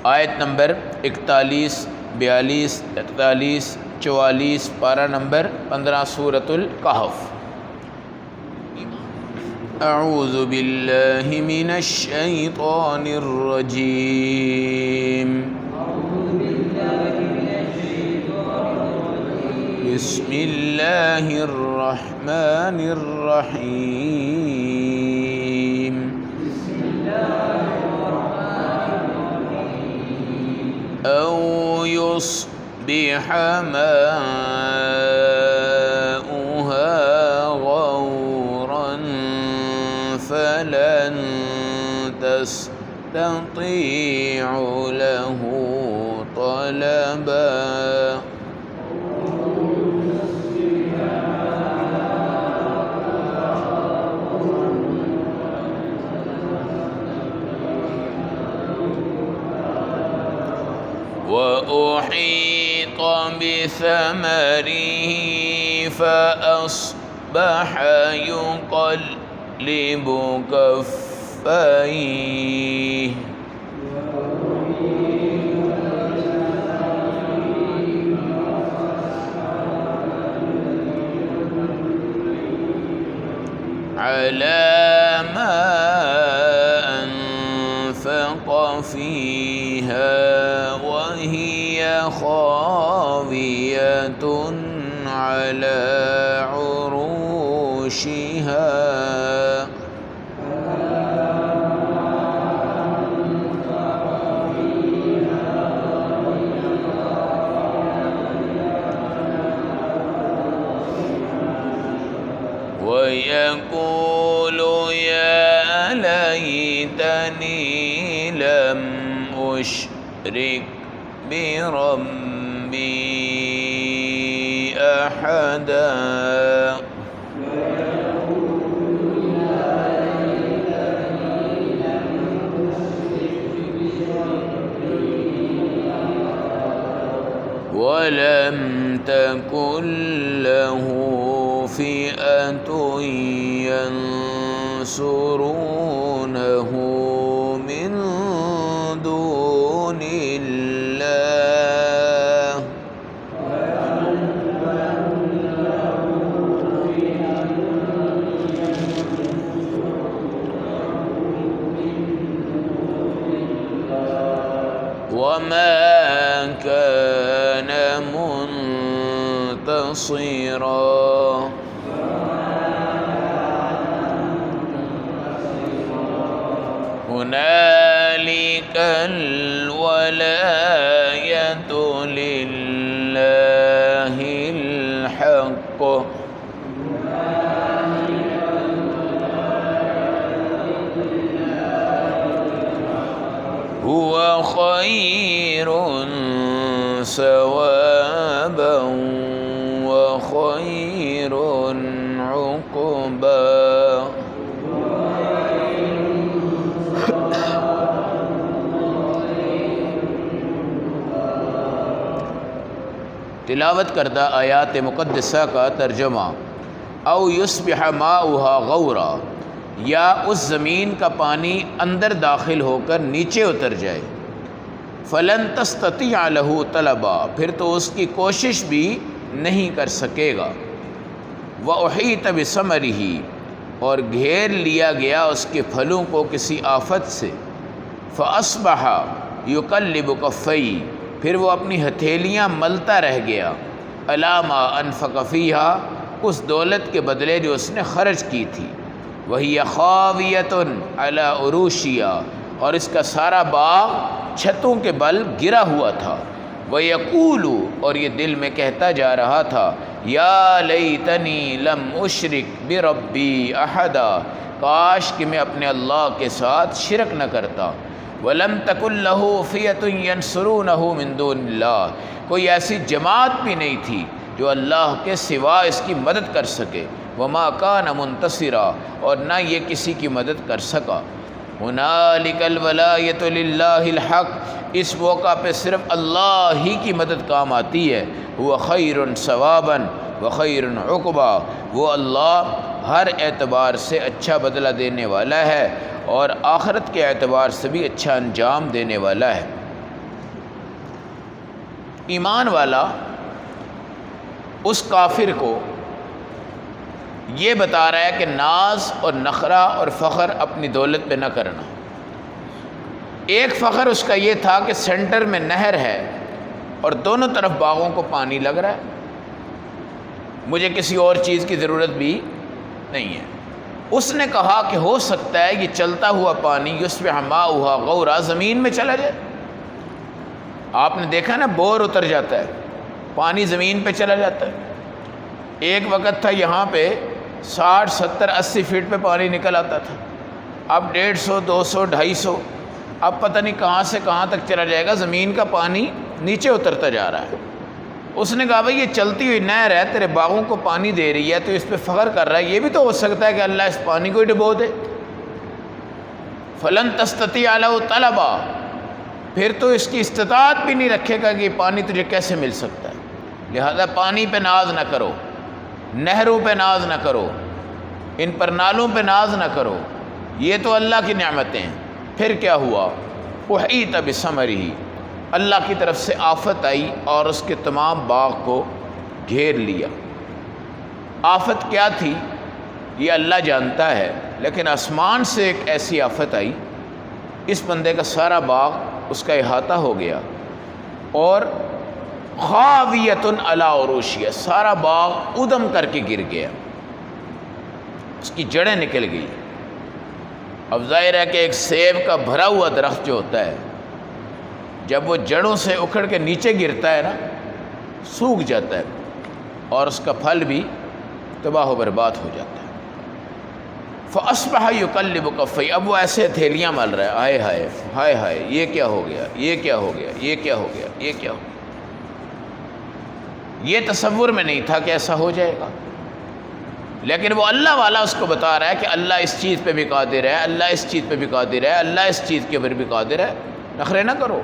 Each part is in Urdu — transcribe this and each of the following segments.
آیت نمبر 41، 42، 43، 44، پارہ نمبر 15 سورۃ الکہف۔ اعوذ باللہ من الشیطان الرجیم، بسم اللہ الرحمن الرحیم۔ او یصبح ماؤها غورا فلن تستطيعوا له طلبا۔ وأحيط بثمره فأصبح يقلب كفيه على ما أنفق فيها وهي خاوية على عروشها ويقول يا ليتني لم أشرك بربي أحدا۔ ولم تكن له فئة ينصرونه من دون الله وما كان منتصرا۔ هنالك الولاية لله الحق هو خير ثوابا وخير عقبا۔ تلاوت کردہ آیات مقدسہ کا ترجمہ۔ او یصبح ماؤها غورا، یا اس زمین کا پانی اندر داخل ہو کر نیچے اتر جائے۔ فلن تستطیع له طلبا، پھر تو اس کی کوشش بھی نہیں کر سکے گا۔ واحیط بثمره، اور گھیر لیا گیا اس کے پھلوں کو کسی آفت سے۔ فاصبح یقلب کفیہ، پھر وہ اپنی ہتھیلیاں ملتا رہ گیا۔ علی ما انفق فیہا، اس دولت کے بدلے جو اس نے خرچ کی تھی۔ وہی خاویۃ علی عروشہا، اور اس کا سارا باغ چھتوں کے بل گرا ہوا تھا۔ ویقول، اور یہ دل میں کہتا جا رہا تھا، یا لیتنی لم اشرک بربی احدا، کاش کہ میں اپنے اللہ کے ساتھ شرک نہ کرتا۔ وَلَمْ تَكُنْ لَهُ فِئَةٌ يَنْصُرُونَهُ مِنْ دُونِ اللَّهِ، کوئی ایسی جماعت بھی نہیں تھی جو اللہ کے سوا اس کی مدد کر سکے۔ وَمَا كَانَ مُنْتَصِرًا، اور نہ یہ کسی کی مدد کر سکا۔ هُنَالِكَ الْوَلَایَةُ لِلَّهِ الْحَقِّ، اس موقع پہ صرف اللہ ہی کی مدد کام آتی ہے۔ هُوَ خَيْرٌ ثَوَابًا وَخَيْرٌ عُقْبًا، وہ اللہ ہر اعتبار سے اچھا بدلہ دینے والا ہے اور آخرت کے اعتبار سے بھی اچھا انجام دینے والا ہے۔ ایمان والا اس کافر کو یہ بتا رہا ہے کہ ناز اور نخرہ اور فخر اپنی دولت پہ نہ کرنا۔ ایک فخر اس کا یہ تھا کہ سینٹر میں نہر ہے اور دونوں طرف باغوں کو پانی لگ رہا ہے، مجھے کسی اور چیز کی ضرورت بھی نہیں ہے۔ اس نے کہا کہ ہو سکتا ہے یہ چلتا ہوا پانی یصبح ماؤہا غورا، زمین میں چلا جائے۔ آپ نے دیکھا نا بور اتر جاتا ہے، پانی زمین پہ چلا جاتا ہے۔ ایک وقت تھا یہاں پہ 60 70 80 فٹ پہ پانی نکل آتا تھا، اب 150 200 250، اب پتہ نہیں کہاں سے کہاں تک چلا جائے گا، زمین کا پانی نیچے اترتا جا رہا ہے۔ اس نے کہا بھائی یہ چلتی ہوئی نہر ہے، تیرے باغوں کو پانی دے رہی ہے، تو اس پہ فخر کر رہا ہے، یہ بھی تو ہو سکتا ہے کہ اللہ اس پانی کو ہی ڈبو دے۔ فلن تستطیع لہ طلبا، پھر تو اس کی استطاعت بھی نہیں رکھے گا کہ یہ پانی تجھے کیسے مل سکتا ہے۔ لہذا پانی پہ ناز نہ کرو، نہروں پہ ناز نہ کرو، ان پر نالوں پہ ناز نہ کرو، یہ تو اللہ کی نعمتیں ہیں۔ پھر کیا ہوا؟ احیط بثمرہ، اللہ کی طرف سے آفت آئی اور اس کے تمام باغ کو گھیر لیا۔ آفت کیا تھی یہ اللہ جانتا ہے، لیکن آسمان سے ایک ایسی آفت آئی، اس بندے کا سارا باغ اس کا احاطہ ہو گیا، اور خاویۃ علی عروشیہ، سارا باغ ادم کر کے گر گیا، اس کی جڑیں نکل گئی۔ اب ظاہر ہے کہ ایک سیب کا بھرا ہوا درخت جو ہوتا ہے، جب وہ جڑوں سے اکھڑ کے نیچے گرتا ہے نا، سوکھ جاتا ہے اور اس کا پھل بھی تباہ و برباد ہو جاتا ہے۔ فَأَصْبَحَ يُقَلِّبُ كَفَّيْهِ، اب وہ ایسے ہتھیلیاں مل رہا ہے، ہائے ہائے ہائے ہائے، یہ کیا ہو گیا، یہ کیا ہو گیا، یہ کیا ہو گیا، یہ کیا ہو گیا۔ یہ تصور میں نہیں تھا کہ ایسا ہو جائے گا، لیکن وہ اللہ والا اس کو بتا رہا ہے کہ اللہ اس چیز پہ بھی قادر ہے، اللہ اس چیز پہ بھی قادر ہے، اللہ اس چیز کے اوپر بھی قادر ہے، نخرے نہ کرو۔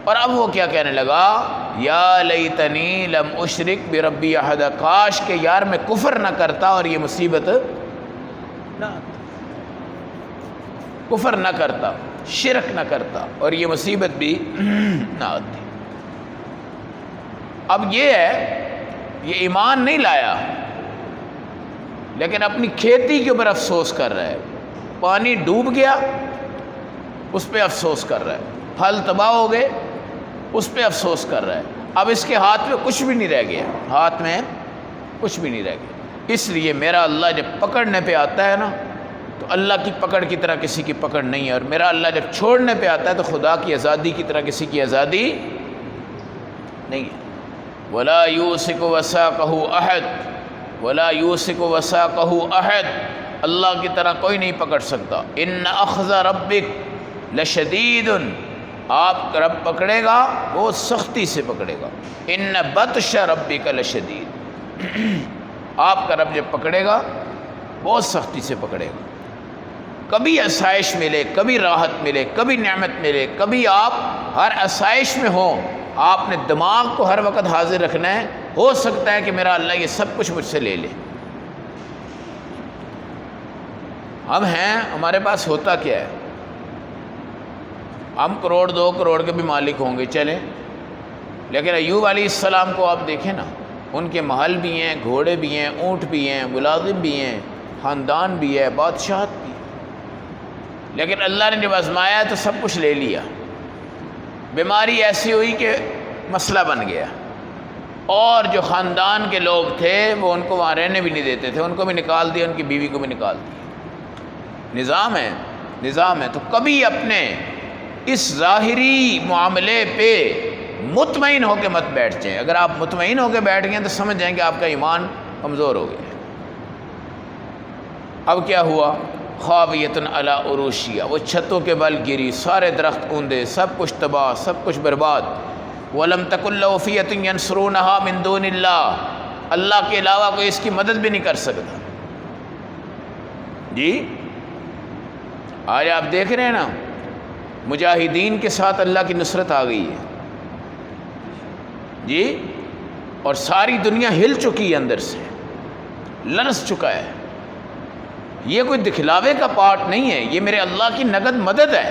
اور اب وہ کیا کہنے لگا؟ یا لیتنی لم اشرک بربی احد، کاش کہ یار میں کفر نہ کرتا اور یہ مصیبت نہ آتی، کفر نہ کرتا، شرک نہ کرتا اور یہ مصیبت بھی نہ آتی۔ اب یہ ہے، یہ ایمان نہیں لایا لیکن اپنی کھیتی کے اوپر افسوس کر رہا ہے، پانی ڈوب گیا اس پہ افسوس کر رہا ہے، پھل تباہ ہو گئے اس پہ افسوس کر رہا ہے۔ اب اس کے ہاتھ میں کچھ بھی نہیں رہ گیا، ہاتھ میں کچھ بھی نہیں رہ گیا۔ اس لیے میرا اللہ جب پکڑنے پہ آتا ہے نا تو اللہ کی پکڑ کی طرح کسی کی پکڑ نہیں ہے، اور میرا اللہ جب چھوڑنے پہ آتا ہے تو خدا کی آزادی کی طرح کسی کی آزادی نہیں ہے۔ وَلَا يُوثِقُ وَثَاقَهُ أَحَدٌ، وَلَا يُوثِقُ وَثَاقَهُ أَحَدٌ، اللہ کی طرح کوئی نہیں پکڑ سکتا۔ إِنَّ أَخْذَ رَبِّكَ لَشَدِيدٌ، آپ رب پکڑے گا بہت سختی سے پکڑے گا۔ إِنَّ بَطْشَ رَبِّكَ لَشَدِيدٌ، آپ کا رب جب پکڑے گا بہت سختی سے پکڑے گا۔ کبھی آسائش ملے، کبھی راحت ملے، کبھی نعمت ملے، کبھی آپ ہر آسائش میں ہوں، آپ نے دماغ کو ہر وقت حاضر رکھنا ہے، ہو سکتا ہے کہ میرا اللہ یہ سب کچھ مجھ سے لے لے۔ ہم ہیں، ہمارے پاس ہوتا کیا ہے؟ ہم کروڑ 2 کروڑ کے بھی مالک ہوں گے چلیں، لیکن ایوب علیہ السلام کو آپ دیکھیں نا، ان کے محل بھی ہیں، گھوڑے بھی ہیں، اونٹ بھی ہیں، ملازم بھی ہیں، خاندان بھی ہے، بادشاہت بھی ہے، لیکن اللہ نے جب آزمایا تو سب کچھ لے لیا۔ بیماری ایسی ہوئی کہ مسئلہ بن گیا، اور جو خاندان کے لوگ تھے وہ ان کو وہاں رہنے بھی نہیں دیتے تھے، ان کو بھی نکال دیا، ان کی بیوی کو بھی نکال دیا۔ نظام ہے، نظام ہے۔ تو کبھی اپنے اس ظاہری معاملے پہ مطمئن ہو کے مت بیٹھ جائیں۔ اگر آپ مطمئن ہو کے بیٹھ گئے تو سمجھ جائیں کہ آپ کا ایمان کمزور ہو گیا۔ اب کیا ہوا؟ خاویۃ علی عروشیہ، وہ چھتوں کے بل گری، سارے درخت اوندے، سب کچھ تباہ، سب کچھ برباد۔ وَلَمْ تَكُنْ لَهُ فِئَةٌ يَنْصُرُونَهَا مِن دُونِ اللَّهِ، اللہ کے علاوہ کوئی اس کی مدد بھی نہیں کر سکتا۔ جی آج آپ دیکھ رہے ہیں نا، مجاہدین کے ساتھ اللہ کی نصرت آ گئی ہے جی، اور ساری دنیا ہل چکی ہے، اندر سے لرز چکا ہے۔ یہ کوئی دکھلاوے کا پارٹ نہیں ہے، یہ میرے اللہ کی نقد مدد ہے،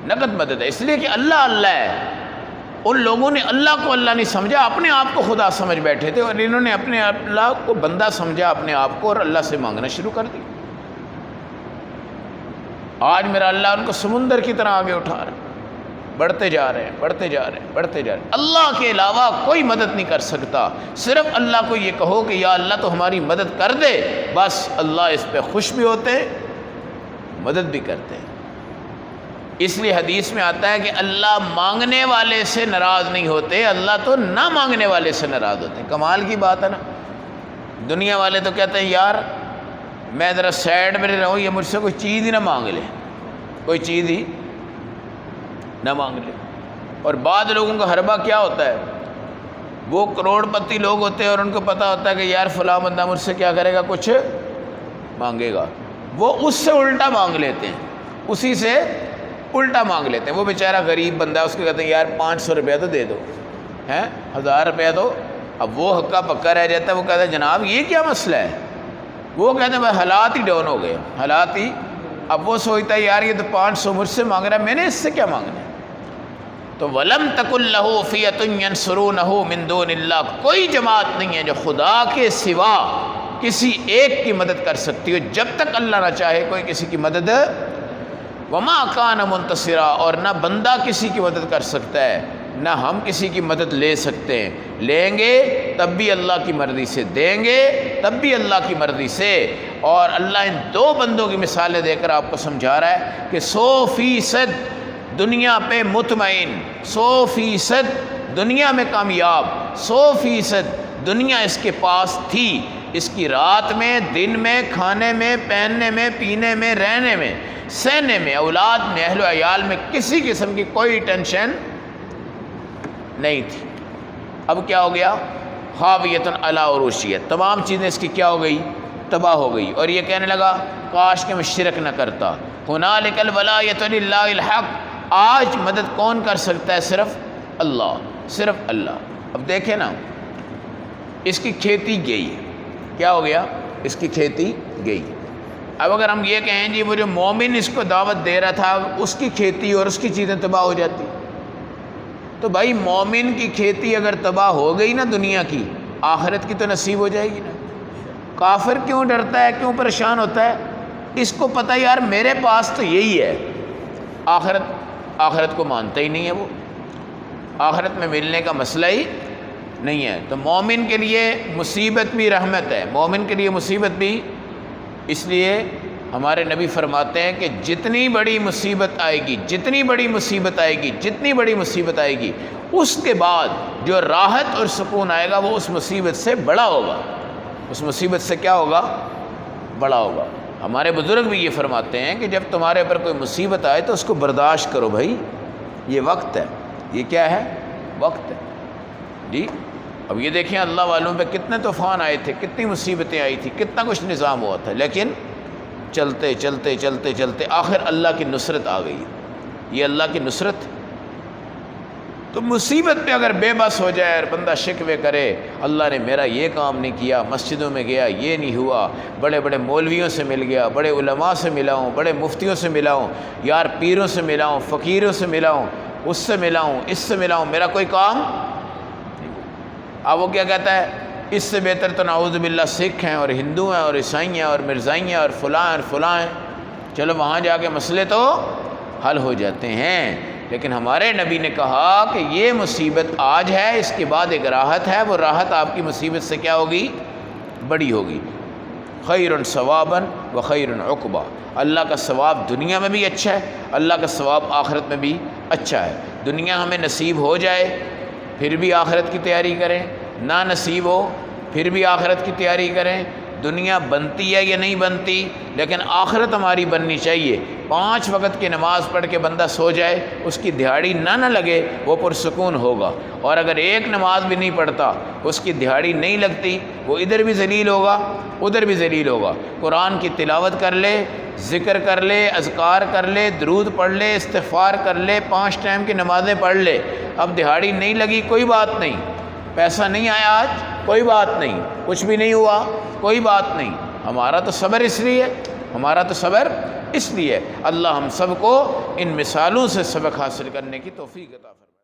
نقد مدد ہے، اس لیے کہ اللہ اللہ ہے، ان لوگوں نے اللہ کو اللہ نہیں سمجھا، اپنے آپ کو خدا سمجھ بیٹھے تھے، اور انہوں نے اپنے اللہ کو بندہ سمجھا اپنے آپ کو، اور اللہ سے مانگنا شروع کر دیا۔ آج میرا اللہ ان کو سمندر کی طرح آگے اٹھا رہا ہے، بڑھتے جا رہے ہیں، بڑھتے جا رہے ہیں، بڑھتے جا رہے ہیں۔ اللہ کے علاوہ کوئی مدد نہیں کر سکتا، صرف اللہ کو یہ کہو کہ یا اللہ تو ہماری مدد کر دے، بس اللہ اس پہ خوش بھی ہوتے ہیں، مدد بھی کرتے ہیں۔ اس لیے حدیث میں آتا ہے کہ اللہ مانگنے والے سے ناراض نہیں ہوتے، اللہ تو نہ مانگنے والے سے ناراض ہوتے ہیں۔ کمال کی بات ہے نا۔ دنیا والے تو کہتے ہیں یار میں ذرا سائڈ میں رہوں، یہ مجھ سے کوئی چیز ہی نہ مانگ لے، کوئی چیز ہی نہ مانگ لے۔ اور بعض لوگوں کا حربہ کیا ہوتا ہے، وہ کروڑ پتی لوگ ہوتے ہیں اور ان کو پتہ ہوتا ہے کہ یار فلاں بندہ مجھ سے کیا کرے گا، کچھ مانگے گا، وہ اس سے الٹا مانگ لیتے ہیں، اسی سے الٹا مانگ لیتے ہیں۔ وہ بیچارہ غریب بندہ ہے، اس کو کہتے ہیں یار 500 روپیہ تو دے دو، 1000 روپیہ دو۔ اب وہ ہکا پکا رہ جاتا ہے، وہ کہتا ہے جناب یہ کیا مسئلہ ہے، وہ کہتے ہیں بھائی حالات ہی ڈاؤن ہو گئے، حالات ہی۔ اب وہ سوچتا ہے یار یہ تو 500 مجھ سے مانگ رہا ہے، میں نے اس سے کیا مانگنا ہے۔ تو وَلَمْ تَكُنْ لَهُ فِئَةٌ يَنْصُرُونَهُ مِن دُونِ اللَّهِ، کوئی جماعت نہیں ہے جو خدا کے سوا کسی ایک کی مدد کر سکتی ہو جب تک اللہ نہ چاہے کوئی کسی کی مدد۔ وَمَا كَانَ مُنتَصِرًا، اور نہ بندہ کسی کی مدد کر سکتا ہے، نہ ہم کسی کی مدد لے سکتے ہیں، لیں گے تب بھی اللہ کی مرضی سے، دیں گے تب بھی اللہ کی مرضی سے۔ اور اللہ ان دو بندوں کی مثالیں دے کر آپ کو سمجھا رہا ہے کہ 100% دنیا پہ مطمئن، 100% دنیا میں کامیاب، 100% دنیا اس کے پاس تھی، اس کی رات میں، دن میں، کھانے میں، پہننے میں، پینے میں، رہنے میں، سہنے میں، اولاد میں، اہل و عیال میں، کسی قسم کی کوئی ٹینشن نہیں تھی۔ اب کیا ہو گیا، خاویۃ علی عروشیہ، تمام چیزیں اس کی کیا ہو گئی، تباہ ہو گئی، اور یہ کہنے لگا کاش کہ میں شرک نہ کرتا۔ ہنالک الولایۃ للہ الحق، آج مدد کون کر سکتا ہے، صرف اللہ، صرف اللہ۔ اب دیکھیں نا، اس کی کھیتی گئی، کیا ہو گیا، اس کی کھیتی گئی۔ اب اگر ہم یہ کہیں جی وہ جو مومن اس کو دعوت دے رہا تھا اس کی کھیتی اور اس کی چیزیں تباہ ہو جاتی، تو بھائی مومن کی کھیتی اگر تباہ ہو گئی نا دنیا کی، آخرت کی تو نصیب ہو جائے گی نا۔ کافر کیوں ڈرتا ہے، کیوں پریشان ہوتا ہے، اس کو پتہ یار میرے پاس تو یہی ہے، آخرت کو مانتا ہی نہیں ہے، وہ آخرت میں ملنے کا مسئلہ ہی نہیں ہے۔ تو مومن کے لیے مصیبت بھی رحمت ہے، مومن کے لیے مصیبت بھی، اس لیے ہمارے نبی فرماتے ہیں کہ جتنی بڑی مصیبت آئے گی، جتنی بڑی مصیبت آئے گی، جتنی بڑی مصیبت آئے گی، اس کے بعد جو راحت اور سکون آئے گا وہ اس مصیبت سے بڑا ہوگا، اس مصیبت سے کیا ہوگا، بڑا ہوگا۔ ہمارے بزرگ بھی یہ فرماتے ہیں کہ جب تمہارے اوپر کوئی مصیبت آئے تو اس کو برداشت کرو بھائی، یہ وقت ہے، یہ کیا ہے، وقت ہے جی۔ اب یہ دیکھیں اللہ والوں پہ کتنے طوفان آئے تھے، کتنی مصیبتیں آئی تھی، کتنا کچھ نظام ہوا تھا، لیکن چلتے چلتے چلتے چلتے آخر اللہ کی نصرت آ گئی۔ یہ اللہ کی نصرت۔ تو مصیبت پہ اگر بے بس ہو جائے اور بندہ شکوے کرے، اللہ نے میرا یہ کام نہیں کیا، مسجدوں میں گیا یہ نہیں ہوا، بڑے بڑے مولویوں سے مل گیا، بڑے علماء سے ملا ہوں، بڑے مفتیوں سے ملا ہوں، یار پیروں سے ملا ہوں، فقیروں سے ملا ہوں، اس سے ملا ہوں، اس سے ملا ہوں، میرا کوئی کام۔ اب وہ کیا کہتا ہے، اس سے بہتر تو نعوذ باللہ سکھ ہیں اور ہندو ہیں اور عیسائی ہیں اور مرزائی ہیں اور فلاں اور فلاں ہیں، چلو وہاں جا کے مسئلے تو حل ہو جاتے ہیں۔ لیکن ہمارے نبی نے کہا کہ یہ مصیبت آج ہے، اس کے بعد ایک راحت ہے، وہ راحت آپ کی مصیبت سے کیا ہوگی، بڑی ہوگی۔ خیر ثوابا و خیر عقبا، اللہ کا ثواب دنیا میں بھی اچھا ہے، اللہ کا ثواب آخرت میں بھی اچھا ہے۔ دنیا ہمیں نصیب ہو جائے پھر بھی آخرت کی تیاری کریں، نہ نصیب ہو پھر بھی آخرت کی تیاری کریں۔ دنیا بنتی ہے یا نہیں بنتی، لیکن آخرت ہماری بننی چاہیے۔ 5 وقت کی نماز پڑھ کے بندہ سو جائے، اس کی دہاڑی نہ لگے، وہ پرسکون ہوگا۔ اور اگر ایک نماز بھی نہیں پڑھتا، اس کی دہاڑی نہیں لگتی، وہ ادھر بھی ذلیل ہوگا، ادھر بھی ذلیل ہوگا۔ قرآن کی تلاوت کر لے، ذکر کر لے، اذکار کر لے، درود پڑھ لے، استغفار کر لے، 5 ٹائم کی نمازیں پڑھ لے، اب دہاڑی نہیں لگی کوئی بات نہیں، پیسہ نہیں آیا آج کوئی بات نہیں، کچھ بھی نہیں ہوا کوئی بات نہیں۔ ہمارا تو صبر اس لیے، ہمارا تو صبر اس لیے۔ اللہ ہم سب کو ان مثالوں سے سبق حاصل کرنے کی توفیق عطا فرمائے۔